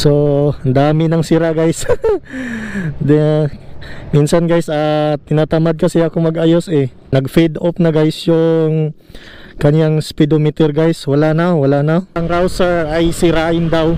So, ang dami ng sira guys. Minsan guys, tinatamad kasi ako mag-ayos eh. Nag-fade off na guys yung kanyang speedometer guys. Wala na. Ang rouser ay sirain daw.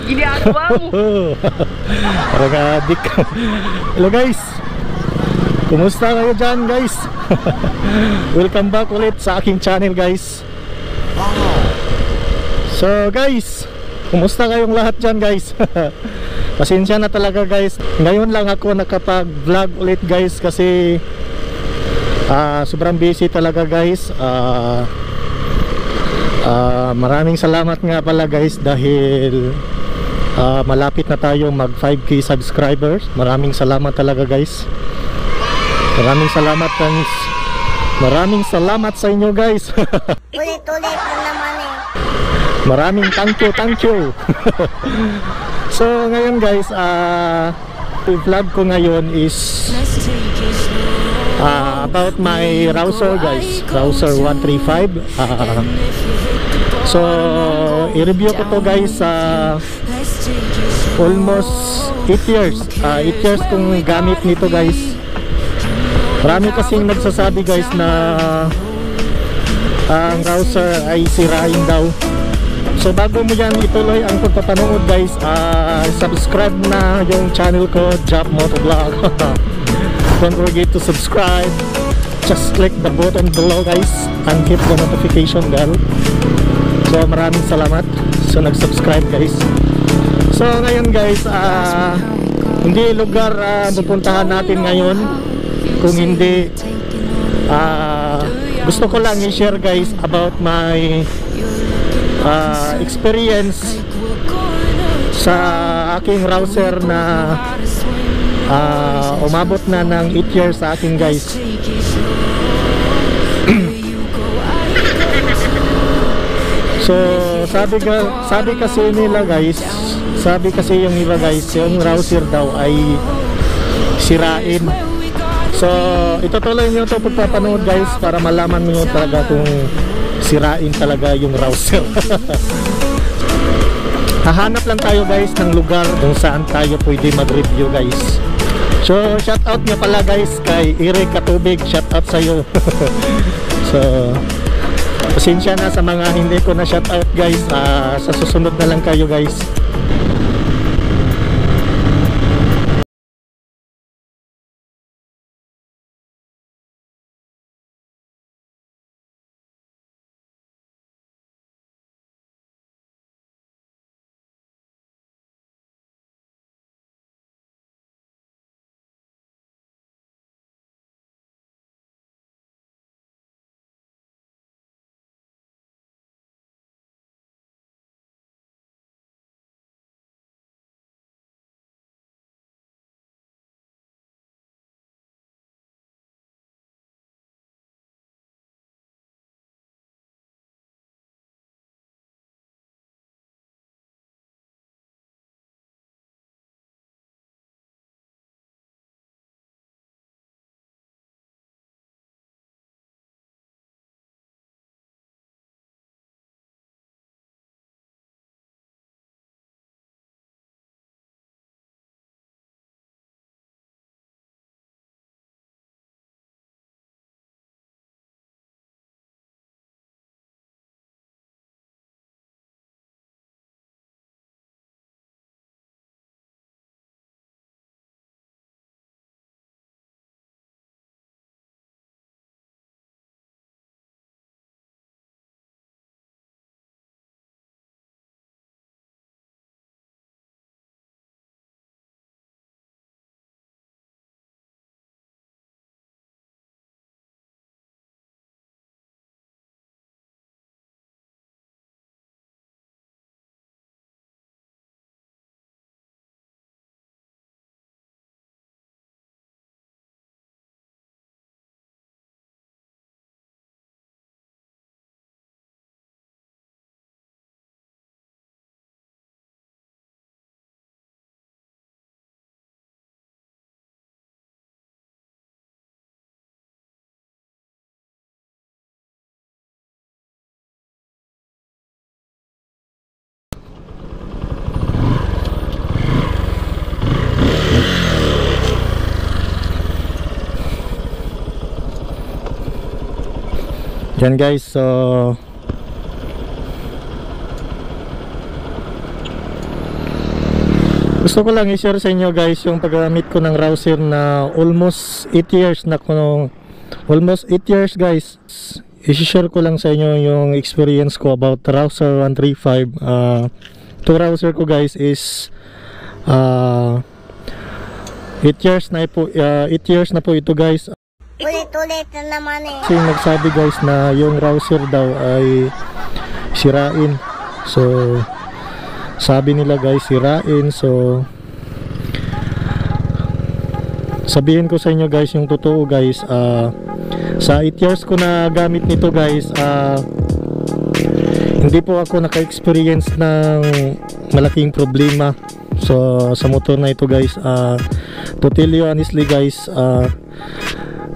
Ginagawa mo. Parang adik. Hello guys, kumusta kayo dyan guys? Welcome back ulit sa aking channel guys. So guys, kumusta kayong lahat dyan guys? Pasensya na talaga guys, ngayon lang ako nakapag vlog ulit guys kasi sobrang busy talaga guys. Maraming salamat nga pala guys dahil malapit na tayo mag 5k subscribers. Maraming salamat talaga guys. Maraming salamat sa inyo guys. Ulit-ulit na naman eh. Maraming thank you. So ngayon guys, vlog ko ngayon is about my rouser guys, rouser 135. So i-review ko to guys almost 8 years 8 years kong gamit nito guys. Marami kasing nagsasabi guys na ang rouser ay sirain daw. So bago mo yan ituloy ang pagpapanood guys, subscribe na yung channel ko, Jap Motovlog. Don't forget to subscribe. Just click the button below guys and hit the notification bell. So maraming salamat so nag-subscribe guys. So ngayon guys, hindi lugar pupuntahan natin ngayon kung hindi gusto ko lang i-share guys about my experience sa aking rouser na umabot na ng 8 years sa akin guys. So sabi kasi nila guys, yung iba guys, yung rouser daw ay sirain. So itutuloy nyo ito pagpapanood guys para malaman nyo talaga kung sirain talaga yung rouser. Hahanap lang tayo guys ng lugar kung saan tayo pwede mag-review guys. So shout out nga pala guys kay Eric Katubig, shout out sa'yo. So pasensya na sa mga hindi ko na shout out guys, sa susunod na lang kayo guys. Yan guys, so gusto ko lang i-share sa inyo guys yung paggamit ko ng Rouser na almost 8 years na ko, almost 8 years guys. I-share ko lang sa inyo yung experience ko about Rouser 135. To Rouser ko guys is 8 years na po, 8 years na po ito guys. Ulit-ulit na naman eh. Kasi nagsabi guys na yung Rouser daw ay sirain. So sabi nila guys sirain. So sabihin ko sa inyo guys yung totoo guys. Sa 8 years ko na gamit nito guys, hindi po ako naka-experience ng malaking problema sa motor na ito guys. To tell you honestly guys,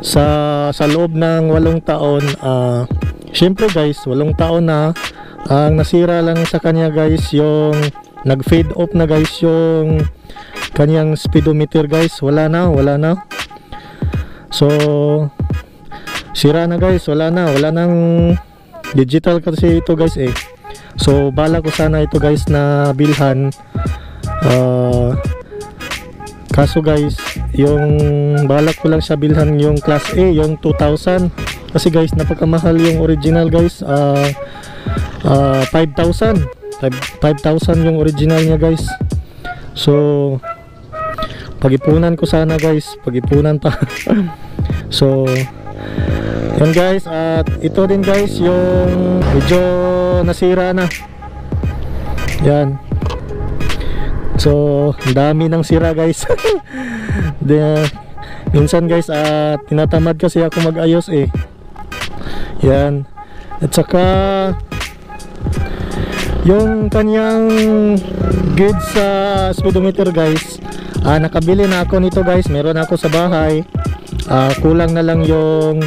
sa loob ng 8 taon, syempre guys 8 taon na, ang nasira lang sa kanya guys yung nag-fade off na guys yung kanyang speedometer guys. Wala na. So sira na guys, wala nang digital kasi ito guys eh. So bala ko sana ito guys na bilhan, kaso guys yung balak ko lang siya bilhan yung class A, yung 2,000, kasi guys napakamahal yung original guys. 5,000 yung original niya guys. So pag-ipunan ko sana guys, pag-ipunan pa. So yan guys, at ito din guys yung medyo nasira na yan. So ang dami ng sira guys. Minsan guys tinatamad kasi ako mag-ayos eh. Yan. At saka yung kanyang gauge sa speedometer guys, nakabili na ako nito guys, meron ako sa bahay. Kulang na lang yung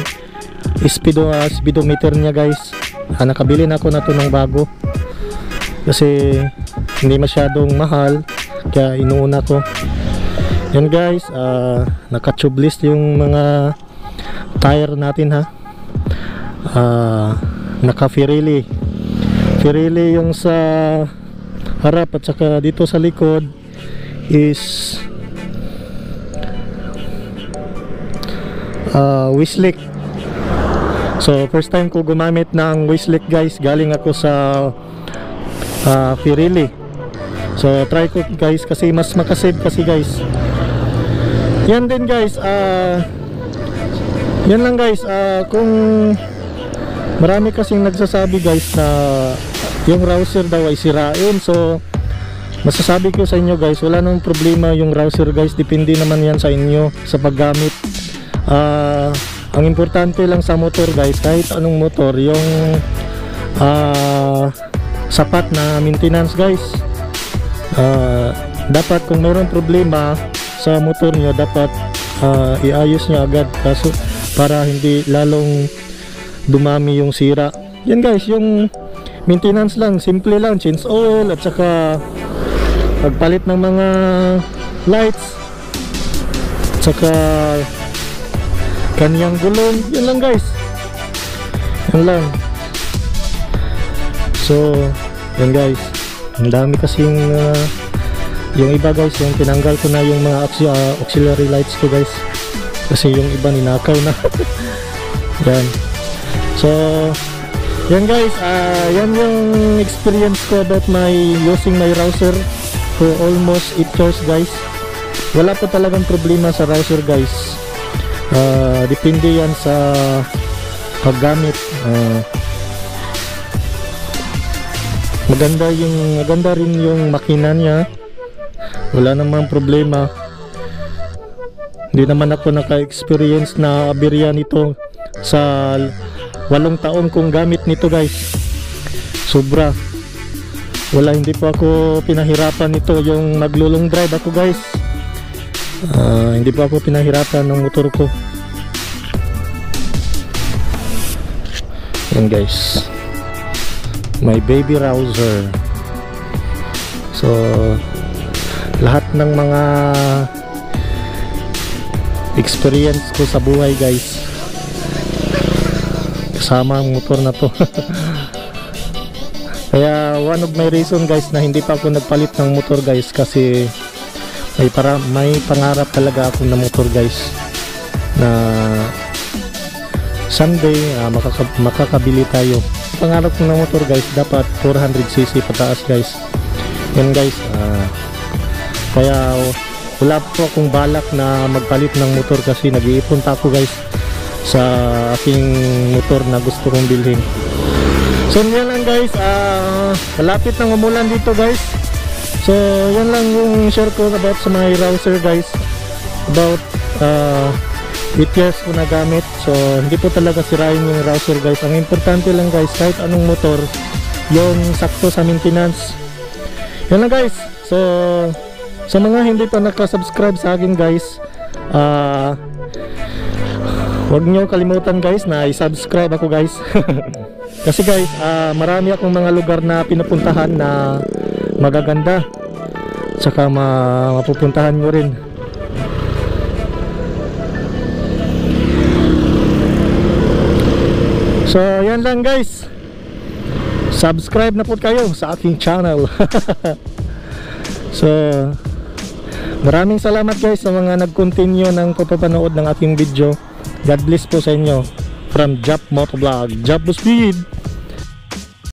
speedometer niya guys. Nakabili na ako na to ng bago kasi hindi masyadong mahal, kaya inuuna ko. Yan guys, naka-tubeless yung mga tire natin ha. Naka Pirelli yung sa harap, at saka dito sa likod is Westlake. So first time ko gumamit ng Westlake guys, galing ako sa Pirelli. So try ko guys kasi mas makasave kasi guys. Yan din guys, yan lang guys. Kung marami kasing nagsasabi guys na yung Rouser daw ay sirain, so masasabi ko sa inyo guys, wala nang problema yung Rouser guys. Depende naman yan sa inyo sa paggamit. Ang importante lang sa motor guys, kahit anong motor, yung sapat na maintenance guys. Dapat kung mayroong problema sa motor nyo, dapat iayos nyo agad, kaso para hindi lalong dumami yung sira. Yan guys, yung maintenance lang, simple lang, change oil, at saka pagpalit ng mga lights, at saka kanyang gulong. Yan lang guys, yan lang. So yan guys, ang dami kasing yung iba guys, yung tinanggal ko na yung mga auxiliary lights ko guys, kasi yung iba ninakaw na. Yan. So yan guys, yan yung experience ko about using my Rouser for almost 8 years guys. Wala po talagang problema sa Rouser guys. Depende yan sa paggamit. Maganda rin yung makina niya, wala namang problema. Hindi naman ako naka-experience na aberya nito sa 8 taon kong gamit nito guys. Sobra. Wala, hindi po ako pinahirapan nito yung naglo-long drive ako guys. Hindi po ako pinahirapan ng motor ko. Yan guys, my baby Rouser. So lahat ng mga experience ko sa buhay guys, kasama ang motor na to. Kaya one of my reason guys na hindi pa ako nagpalit ng motor guys, kasi may pangarap talaga ako na motor guys, na someday makakabili tayo. Pangarap ko na motor guys, dapat 400cc pataas guys. Yan guys, kaya wala po akong balak na magpalit ng motor, kasi nag-iipon pa ako guys sa aking motor na gusto kong bilhin. So yan lang guys, malapit nang umulan dito guys. So yan lang yung share ko about sa mga rouser guys, about 8 years ko na gamit. So hindi po talaga sirain yung rouser guys. Ang importante lang guys, kahit anong motor, yung sakto sa maintenance. Yan lang guys. So sa mga hindi pa nakasubscribe sa akin guys, huwag nyo kalimutan guys na i-subscribe ako guys. Kasi guys, marami akong mga lugar na pinupuntahan na magaganda, tsaka mapupuntahan nyo rin. So yan lang guys, subscribe na po kayo sa aking channel. So maraming salamat guys sa mga nag-continue ng papapanood ng aking video. God bless po sa inyo. From Jap Motovlog, Jap Speed.